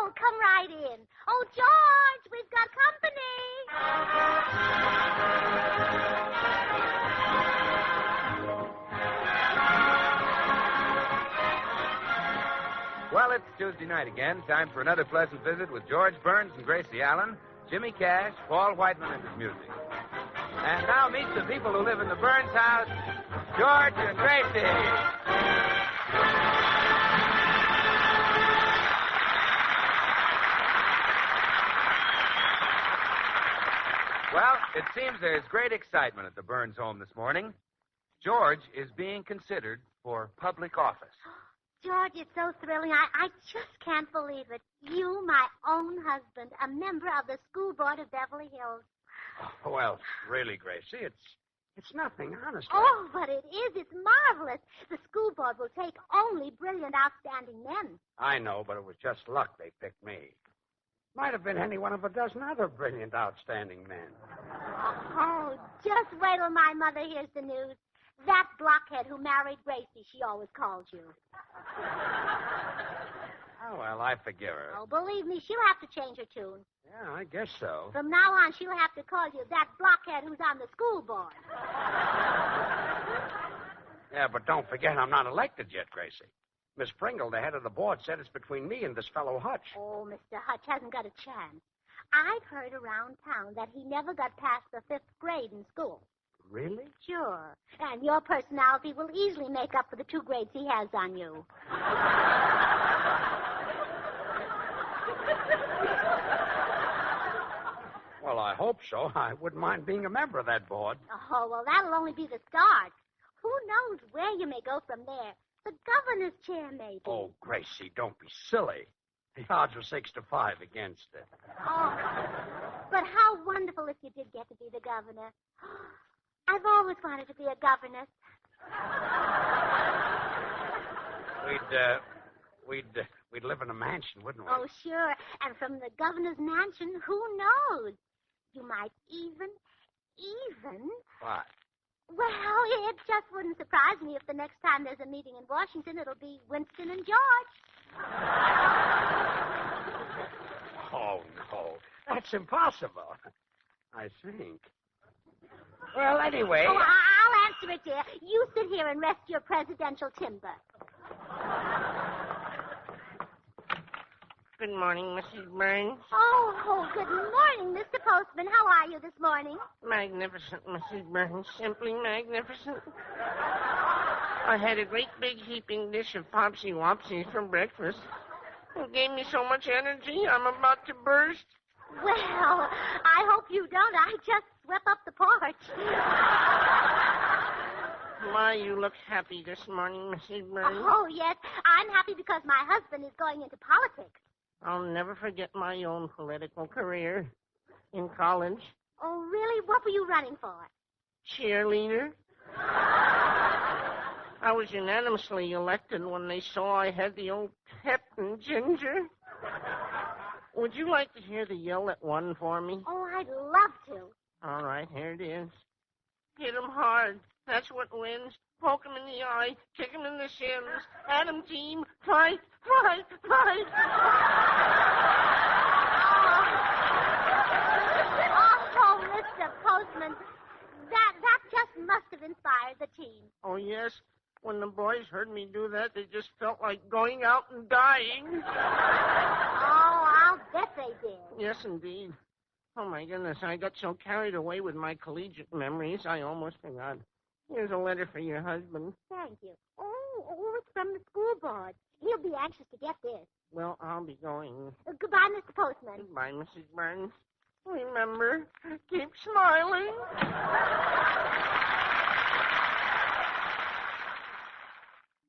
Oh, come right in. Oh, George, we've got company. Well, it's Tuesday night again. Time for another pleasant visit with George Burns and Gracie Allen, Jimmy Cash, Paul Whiteman, and his music. And now meet the people who live in the Burns house, George and Gracie. Well, it seems there's great excitement at the Burns home this morning. George is being considered for public office. George, it's so thrilling. I just can't believe it. You, my own husband, a member of the school board of Beverly Hills. Oh, well, really, Gracie, it's nothing, honestly. Oh, but it is. It's marvelous. The school board will take only brilliant, outstanding men. I know, but it was just luck they picked me. Might have been any one of a dozen other brilliant, outstanding men. Oh, just wait till my mother hears the news. That blockhead who married Gracie, she always called you. Oh, well, I forgive her. Oh, believe me, she'll have to change her tune. Yeah, I guess so. From now on, she'll have to call you that blockhead who's on the school board. Yeah, but don't forget I'm not elected yet, Gracie. Miss Pringle, the head of the board, said it's between me and this fellow Hutch. Oh, Mr. Hutch hasn't got a chance. I've heard around town that he never got past the 5th grade in school. Really? Sure. And your personality will easily make up for the 2 grades he has on you. Well, I hope so. I wouldn't mind being a member of that board. Oh, well, that'll only be the start. Who knows where you may go from there? The governor's chair, maybe. Oh, Gracie, don't be silly. The odds were 6-5 against it. Oh, but how wonderful if you did get to be the governor. I've always wanted to be a governess. We'd live in a mansion, wouldn't we? Oh, sure. And from the governor's mansion, who knows? You might even... What? Well, it just wouldn't surprise me if the next time there's a meeting in Washington, it'll be Winston and George. Oh, no. That's impossible. I think. Well, anyway... Oh, I'll answer it, dear. You sit here and rest your presidential timber. Good morning, Mrs. Burns. Oh, good morning, Mr. Postman. How are you this morning? Magnificent, Mrs. Burns. Simply magnificent. I had a great big heaping dish of Popsy Wopsies for breakfast. It gave me so much energy, I'm about to burst. Well, I hope you don't. I just swept up the porch. My, you look happy this morning, Mrs. Burns. Oh, yes. I'm happy because my husband is going into politics. I'll never forget my own political career in college. Oh, really? What were you running for? Cheerleader. I was unanimously elected when they saw I had the old pep and ginger. Would you like to hear the yell at one for me? Oh, I'd love to. All right, here it is. Hit 'em hard. That's what wins. Poke 'em in the eye. Kick 'em in the shins. Adam team. Fight, fight, fight. Oh, Mr. Postman, that just must have inspired the team. Oh, yes. When the boys heard me do that, they just felt like going out and dying. Oh, I'll bet they did. Yes, indeed. Oh, my goodness, I got so carried away with my collegiate memories, I almost forgot. Here's a letter for your husband. Thank you. Oh, it's from the school board. He'll be anxious to get this. Well, I'll be going. Goodbye, Mr. Postman. Goodbye, Mrs. Burns. Remember, keep smiling.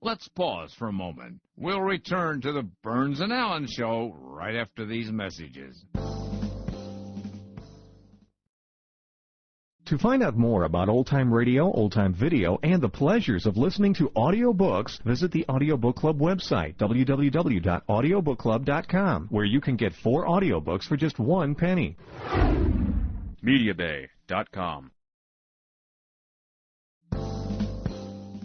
Let's pause for a moment. We'll return to the Burns and Allen Show right after these messages. To find out more about old-time radio, old-time video, and the pleasures of listening to audiobooks, visit the Audiobook Club website, www.audiobookclub.com, where you can get 4 audiobooks for just 1 penny. MediaBay.com.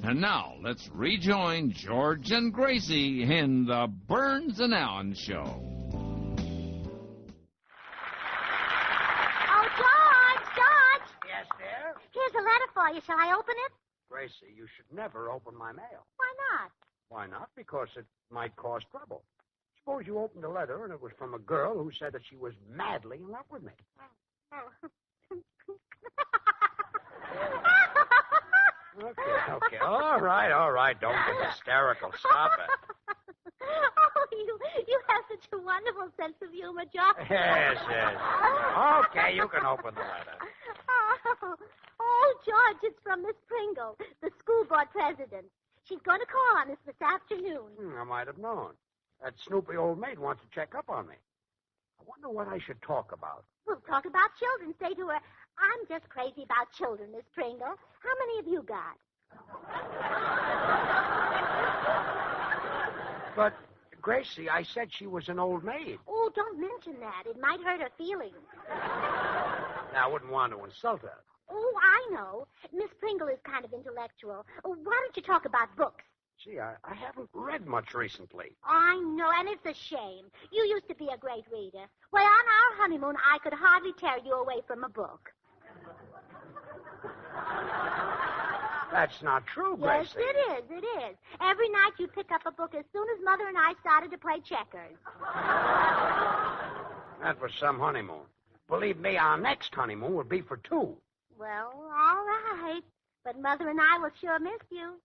And now, let's rejoin George and Gracie in the Burns and Allen Show. Shall I open it? Gracie, you should never open my mail. Why not? Why not? Because it might cause trouble. Suppose you opened a letter and it was from a girl who said that she was madly in love with me. Oh. Okay. All right. Don't get hysterical. Stop it. Oh, you have such a wonderful sense of humor, George. Yes. Okay, you can open the letter. Oh, George, it's from Miss Pringle, the school board president. She's going to call on us this afternoon. I might have known. That snoopy old maid wants to check up on me. I wonder what I should talk about. We'll talk about children. Say to her, I'm just crazy about children, Miss Pringle. How many have you got? But, Gracie, I said she was an old maid. Oh, don't mention that. It might hurt her feelings. Now, I wouldn't want to insult her. Oh, I know. Miss Pringle is kind of intellectual. Oh, why don't you talk about books? Gee, I haven't read much recently. I know, and it's a shame. You used to be a great reader. Why, on our honeymoon, I could hardly tear you away from a book. That's not true, Gracie. Yes, it is. Every night you pick up a book as soon as Mother and I started to play checkers. That was some honeymoon. Believe me, our next honeymoon will be for two. Well, all right. But Mother and I will sure miss you.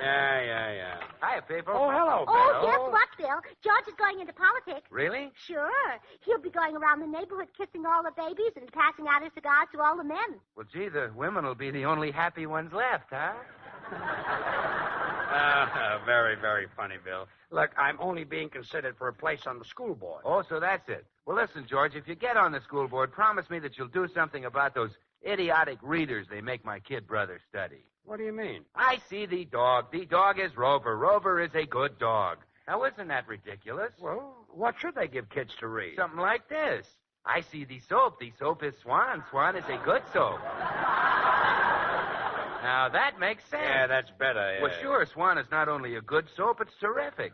Yeah. Hiya, people. Oh, hello, Bill. Oh, guess what, Bill? George is going into politics. Really? Sure. He'll be going around the neighborhood kissing all the babies and passing out his cigars to all the men. Well, gee, the women will be the only happy ones left, huh? Very, very funny, Bill. Look, I'm only being considered for a place on the school board. Oh, so that's it. Well, listen, George, if you get on the school board, promise me that you'll do something about those idiotic readers they make my kid brother study. What do you mean? I see the dog. The dog is Rover. Rover is a good dog. Now, isn't that ridiculous? Well, what should they give kids to read? Something like this. I see the soap. The soap is Swan. Swan is a good soap. Now, that makes sense. Yeah, that's better. Yeah. Well, sure, Swan is not only a good soap, it's terrific.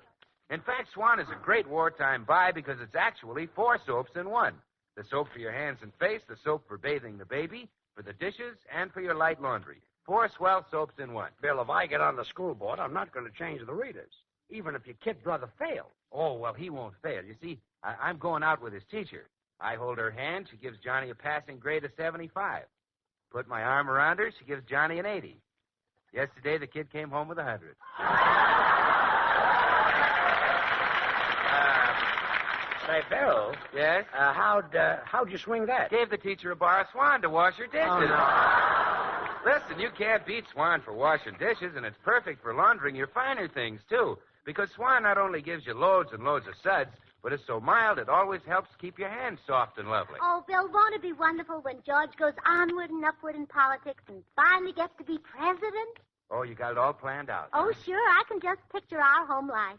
In fact, Swan is a great wartime buy because it's actually 4 soaps in one. The soap for your hands and face, the soap for bathing the baby, for the dishes, and for your light laundry. 4 swell soaps in one. Bill, if I get on the school board, I'm not going to change the readers, even if your kid brother fails. Oh, well, he won't fail. You see, I'm going out with his teacher. I hold her hand. She gives Johnny a passing grade of 75. Put my arm around her. She gives Johnny an 80. Yesterday, the kid came home with 100. Say, Bill. Yes? How'd you swing that? Gave the teacher a bar of Swan to wash her dishes. Oh, no. Listen, you can't beat Swan for washing dishes, and it's perfect for laundering your finer things, too. Because Swan not only gives you loads and loads of suds, but it's so mild it always helps keep your hands soft and lovely. Oh, Bill, won't it be wonderful when George goes onward and upward in politics and finally gets to be president? Oh, you got it all planned out. Oh, sure. I can just picture our home life.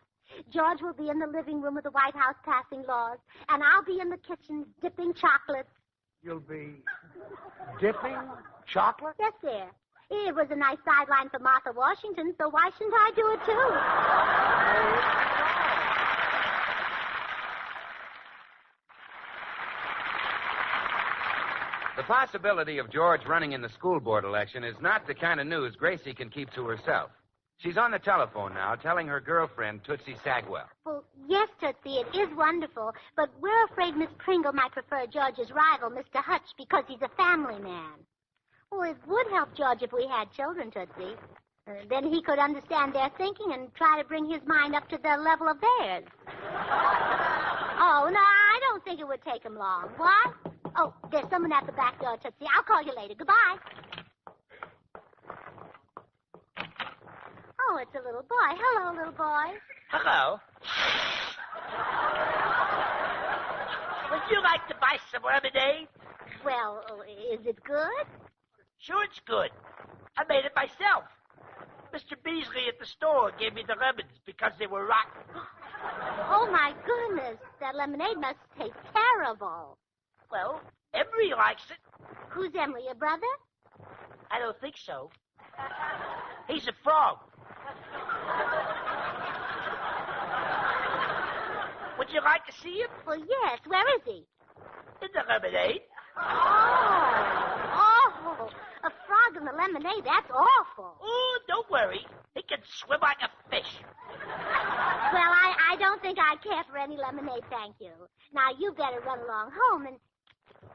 George will be in the living room of the White House passing laws, and I'll be in the kitchen dipping chocolates. You'll be dipping chocolate? Yes, dear. It was a nice sideline for Martha Washington, so why shouldn't I do it, too? The possibility of George running in the school board election is not the kind of news Gracie can keep to herself. She's on the telephone now telling her girlfriend, Tootsie Sagwell. Well, yes, Tootsie, it is wonderful, but we're afraid Miss Pringle might prefer George's rival, Mr. Hutch, because he's a family man. Well, it would help George if we had children, Tootsie. Then he could understand their thinking and try to bring his mind up to the level of theirs. Oh, no, I don't think it would take him long. What? Oh, there's someone at the back door, Tootsie. I'll call you later. Goodbye. Oh, it's a little boy. Hello, little boy. Hello. Would you like to buy some lemonade? Well, is it good? Sure, it's good. I made it myself. Mr. Beasley at the store gave me the lemons because they were rotten. Oh, my goodness. That lemonade must taste terrible. Well, Emery likes it. Who's Emery, your brother? I don't think so. He's a frog. Would you like to see him? Well, yes. Where is he? In the lemonade. Oh. Oh, a frog in the lemonade, that's awful. Oh, don't worry. He can swim like a fish. Well, I don't think I care for any lemonade, thank you. Now, you better run along home and...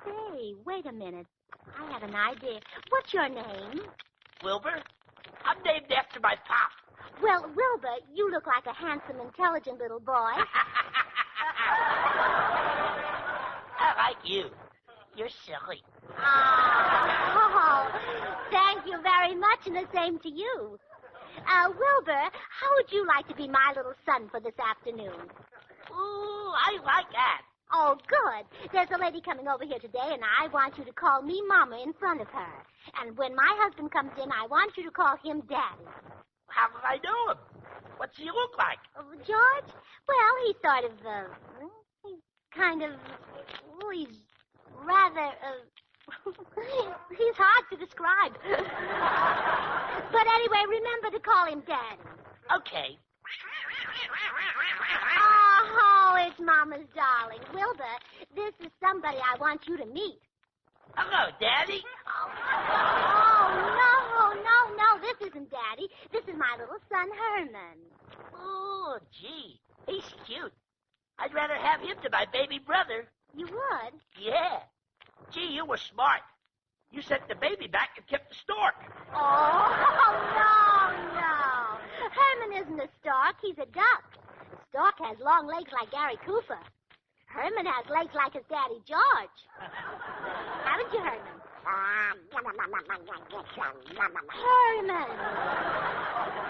Say, wait a minute. I have an idea. What's your name? Wilbur? I'm named after my pop. Well, Wilbur, you look like a handsome, intelligent little boy. I like you. You're silly. Oh, thank you very much, and the same to you. Wilbur, how would you like to be my little son for this afternoon? Ooh, I like that. Oh, good. There's a lady coming over here today, and I want you to call me Mama in front of her. And when my husband comes in, I want you to call him Daddy. How do I know him? What's he look like? George? Well, he's sort of, he's kind of, he's rather, he's hard to describe. But anyway, remember to call him Daddy. Okay. Oh, it's Mama's darling. Wilbur, this is somebody I want you to meet. Hello, Daddy. Oh, no, this isn't Daddy. This is my little son, Herman. Oh, gee, he's cute. I'd rather have him than my baby brother. You would? Yeah. Gee, you were smart. You sent the baby back and kept the stork. Oh, no. Herman isn't a stork. He's a duck. The stork has long legs like Gary Cooper. Herman has legs like his daddy, George. Haven't you, Herman?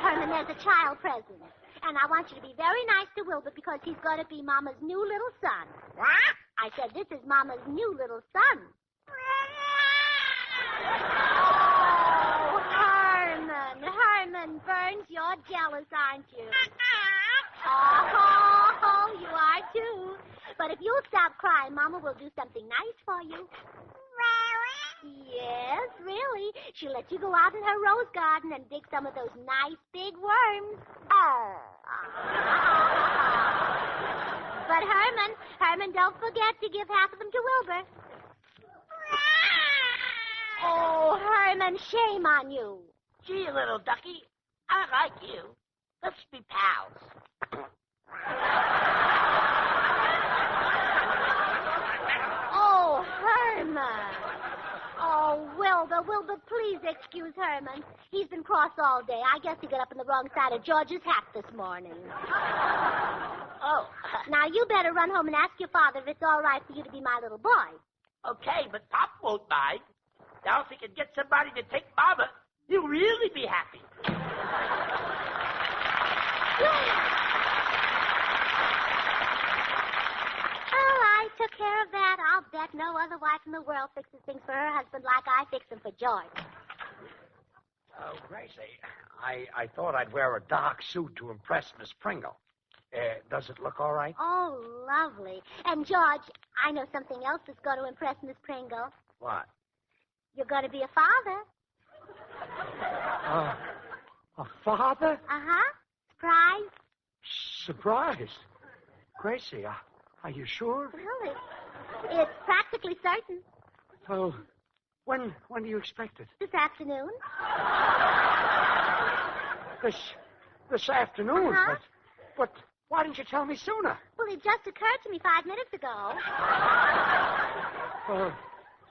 Herman, there's a child present. And I want you to be very nice to Wilbur because he's going to be Mama's new little son. What? I said this is Mama's new little son. Oh, Herman Burns, you're jealous, aren't you? Oh, you are too. But if you'll stop crying, Mama will do something nice for you. Yes, really. She'll let you go out in her rose garden and dig some of those nice big worms. Oh. But Herman, don't forget to give half of them to Wilbur. Oh, Herman, shame on you. Gee, little ducky, I like you. Let's be pals. Oh, Herman. Oh, Wilbur, please excuse Herman. He's been cross all day. I guess he got up on the wrong side of George's hat this morning. Oh. Now, you better run home and ask your father if it's all right for you to be my little boy. Okay, but Pop won't mind. Now, if he can get somebody to take Mama, he'll really be happy. Oh, I took care of that. I'll bet no other wife in the world fixes things for her husband like I fix them for George. Oh, Gracie, I thought I'd wear a dark suit to impress Miss Pringle. Does it look all right? Oh, lovely. And, George, I know something else that's going to impress Miss Pringle. What? You're going to be a father. A father? Uh-huh. Surprise. Surprise. Gracie, are you sure? Well, it's practically certain. Oh, when do you expect it? This afternoon. This afternoon? Uh-huh. But why didn't you tell me sooner? Well, it just occurred to me 5 minutes ago.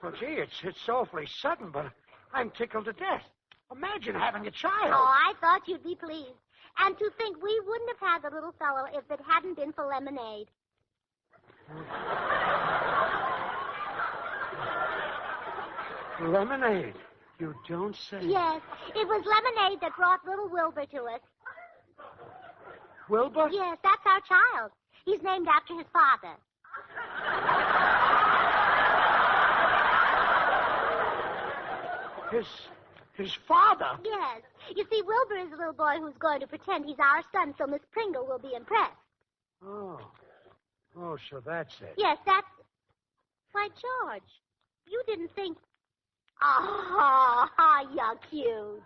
Well, gee, it's awfully sudden, but I'm tickled to death. Imagine having a child. Oh, I thought you'd be pleased. And to think we wouldn't have had the little fellow if it hadn't been for lemonade. Lemonade? You don't say. Yes, it was lemonade that brought little Wilbur to us. Wilbur? Yes, that's our child. He's named after his father. His father? Yes. You see, Wilbur is a little boy who's going to pretend he's our son, so Miss Pringle will be impressed. Oh, so that's it. Yes, that's... Why, George, you didn't think... Oh, you're cute.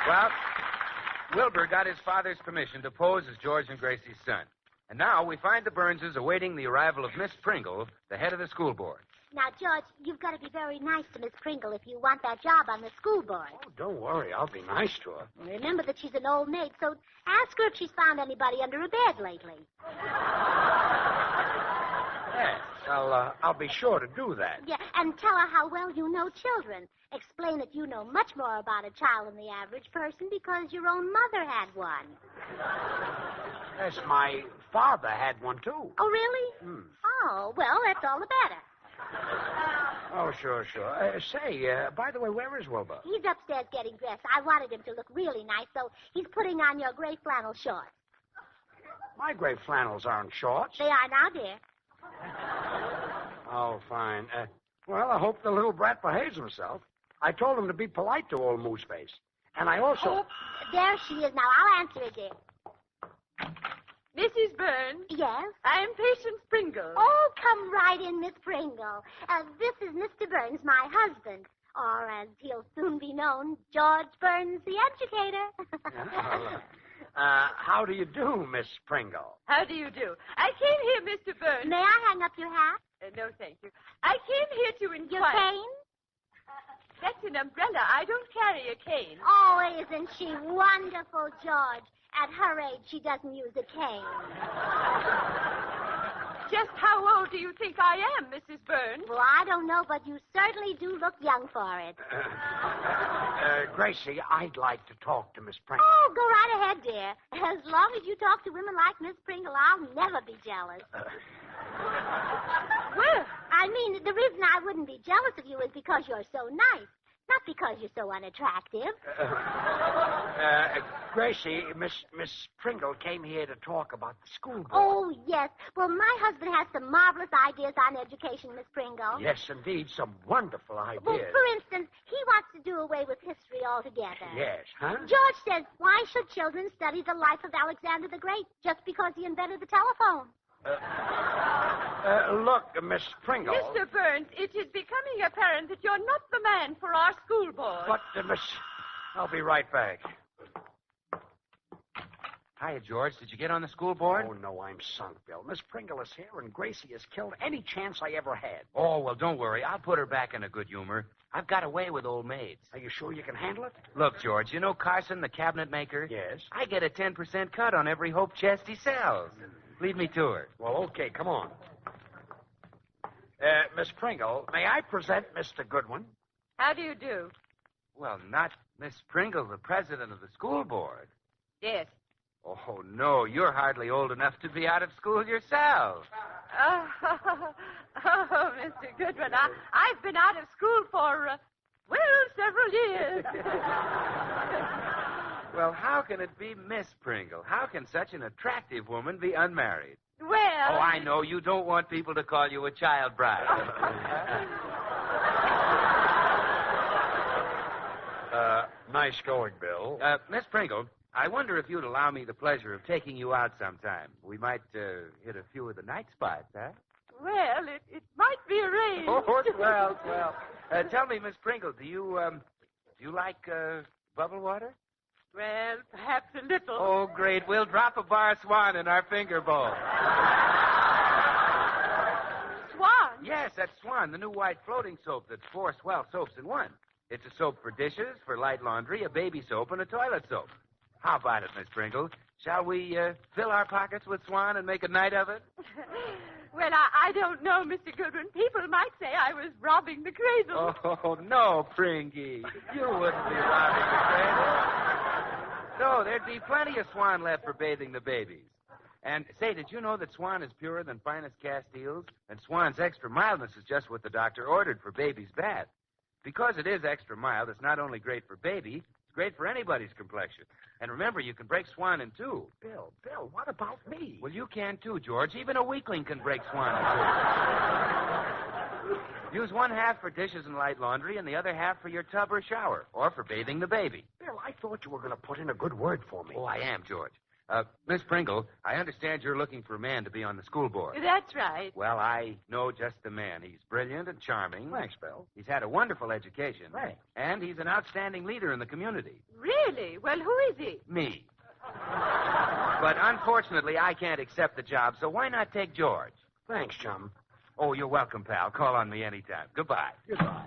Well, Wilbur got his father's permission to pose as George and Gracie's son. And now we find the Burnses awaiting the arrival of Miss Pringle, the head of the school board. Now, George, you've got to be very nice to Miss Pringle if you want that job on the school board. Oh, don't worry. I'll be nice to her. Remember that she's an old maid, so ask her if she's found anybody under a bed lately. Yes, I'll be sure to do that. Yeah, and tell her how well you know children. Explain that you know much more about a child than the average person because your own mother had one. Yes, my father had one, too. Oh, really? Oh, well, that's all the better. Oh, sure. Say, by the way, where is Wilbur? He's upstairs getting dressed. I wanted him to look really nice, so he's putting on your gray flannel shorts. My gray flannels aren't shorts. They are now, dear. Oh, fine. Well, I hope the little brat behaves himself. I told him to be polite to old Mooseface. And I also... Oh, there she is now. I'll answer her, dear. Mrs. Burns? Yes? I am Patience Pringle. Oh, come right in, Miss Pringle. This is Mr. Burns, my husband. Or, as he'll soon be known, George Burns, the educator. How do you do, Miss Pringle? How do you do? I came here, Mr. Burns. May I hang up your hat? No, thank you. I came here to inquire. Your cane? That's an umbrella. I don't carry a cane. Oh, isn't she wonderful, George? At her age, she doesn't use a cane. Just how old do you think I am, Mrs. Burns? Well, I don't know, but you certainly do look young for it. Gracie, I'd like to talk to Miss Pringle. Oh, go right ahead, dear. As long as you talk to women like Miss Pringle, I'll never be jealous. Well, I mean, the reason I wouldn't be jealous of you is because you're so nice, not because you're so unattractive. Gracie, Miss Pringle came here to talk about the school board. Oh, yes. Well, my husband has some marvelous ideas on education, Miss Pringle. Yes, indeed, some wonderful ideas. Well, for instance, he wants to do away with history altogether. Yes, huh? George says, why should children study the life of Alexander the Great just because he invented the telephone? Look, Miss Pringle. Mr. Burns, it is becoming apparent that you're not the man for our school board. But, Miss... I'll be right back. Hiya, George. Did you get on the school board? Oh, no, I'm sunk, Bill. Miss Pringle is here, and Gracie has killed any chance I ever had. Oh, well, don't worry. I'll put her back in a good humor. I've got away with old maids. Are you sure you can handle it? Look, George, you know Carson, the cabinet maker? Yes. I get a 10% cut on every Hope chest he sells. Lead me to her. Well, okay, come on. Miss Pringle, may I present Mr. Goodwin? How do you do? Well, not Miss Pringle, the president of the school board. Yes. Oh, no, you're hardly old enough to be out of school yourself. Oh, Mr. Goodwin, I've been out of school for, several years. Well, how can it be Miss Pringle? How can such an attractive woman be unmarried? Well... Oh, I know. You don't want people to call you a child bride. Nice going, Bill. Miss Pringle, I wonder if you'd allow me the pleasure of taking you out sometime. We might hit a few of the night spots, huh? Well, it might be arranged. Oh, swell. Tell me, Miss Pringle, do you like bubble water? Well, perhaps a little. Oh, great. We'll drop a bar Swan in our finger bowl. Swan? Yes, that's Swan, the new white floating soap that's 4 swell soaps in one. It's a soap for dishes, for light laundry, a baby soap, and a toilet soap. How about it, Miss Pringle? Shall we fill our pockets with Swan and make a night of it? Well, I don't know, Mr. Goodwin. People might say I was robbing the cradle. Oh, no, Pringy. You wouldn't be robbing the cradle. No, there'd be plenty of Swan left for bathing the babies. And, say, did you know that Swan is purer than finest Castiles? And Swan's extra mildness is just what the doctor ordered for baby's bath. Because it is extra mild, it's not only great for baby, it's great for anybody's complexion. And remember, you can break Swan in two. Bill, what about me? Well, you can too, George. Even a weakling can break Swan in two. Use one half for dishes and light laundry and the other half for your tub or shower, or for bathing the baby. Bill, I thought you were going to put in a good word for me. Oh, I am, George. Miss Pringle, I understand you're looking for a man to be on the school board. That's right. Well, I know just the man. He's brilliant and charming. Thanks, Bill. He's had a wonderful education. Right. And he's an outstanding leader in the community. Really? Well, who is he? Me. But unfortunately, I can't accept the job, so why not take George? Thanks, chum. Oh, you're welcome, pal. Call on me anytime. Goodbye. Goodbye.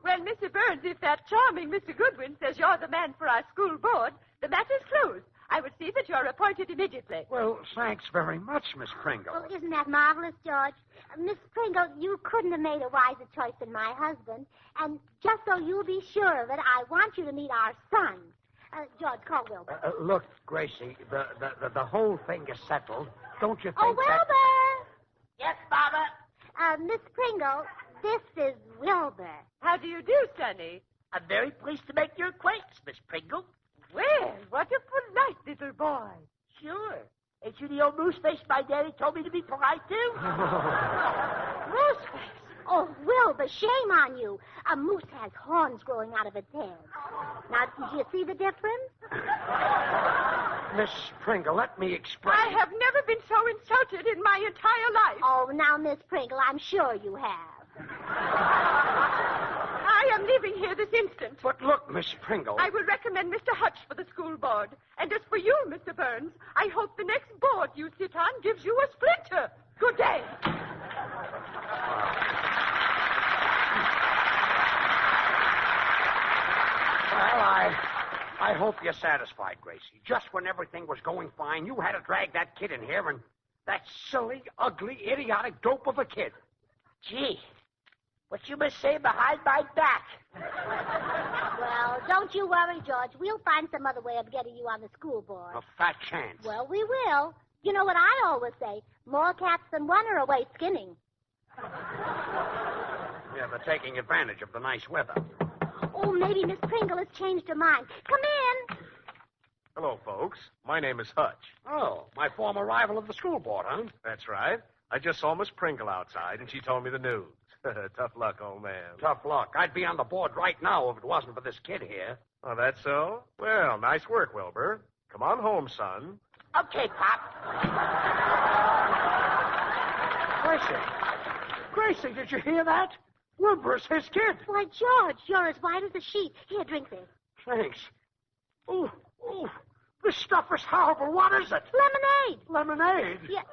Well, Mr. Burns, if that charming Mr. Goodwin says you're the man for our school board, the matter's closed. I will see that you're appointed immediately. Well, thanks very much, Miss Pringle. Oh, isn't that marvelous, George? Miss Pringle, you couldn't have made a wiser choice than my husband. And just so you'll be sure of it, I want you to meet our son. George, call Wilbur. Look, Gracie, the whole thing is settled. Don't you think Oh, Wilbur! Yes, Mama? Miss Pringle, this is Wilbur. How do you do, Sonny? I'm very pleased to make your acquaintance, Miss Pringle. Well, what a polite little boy. Sure. Ain't you the old moose face my daddy told me to be polite to? Mooseface. Oh, Wilbur, shame on you. A moose has horns growing out of its head. Now, do you see the difference? Miss Pringle, let me explain. I have never been so insulted in my entire life. Oh, now, Miss Pringle, I'm sure you have. I am leaving here this instant. But look, Miss Pringle. I will recommend Mr. Hutch for the school board. And as for you, Mr. Burns, I hope the next board you sit on gives you a splinter. Good day. Well, I hope you're satisfied, Gracie. Just when everything was going fine, you had to drag that kid in here, and that silly, ugly, idiotic dope of a kid. Gee, what you must say behind my back? Well, don't you worry, George. We'll find some other way of getting you on the school board. A fat chance. Well, we will. You know what I always say? More cats than one are away skinning. Yeah, they're taking advantage of the nice weather. Oh, maybe Miss Pringle has changed her mind. Come in. Hello, folks. My name is Hutch. Oh, my former rival of the school board, huh? That's right. I just saw Miss Pringle outside, and she told me the news. Tough luck, old man. Tough luck. I'd be on the board right now if it wasn't for this kid here. Oh, that's so? Well, nice work, Wilbur. Come on home, son. Okay, Pop. Gracie, did you hear that? Wilbur's his kid. Why, George, you're as white as a sheet. Here, drink this. Thanks. Ooh, this stuff is horrible. What is it? Lemonade. Lemonade? Yeah.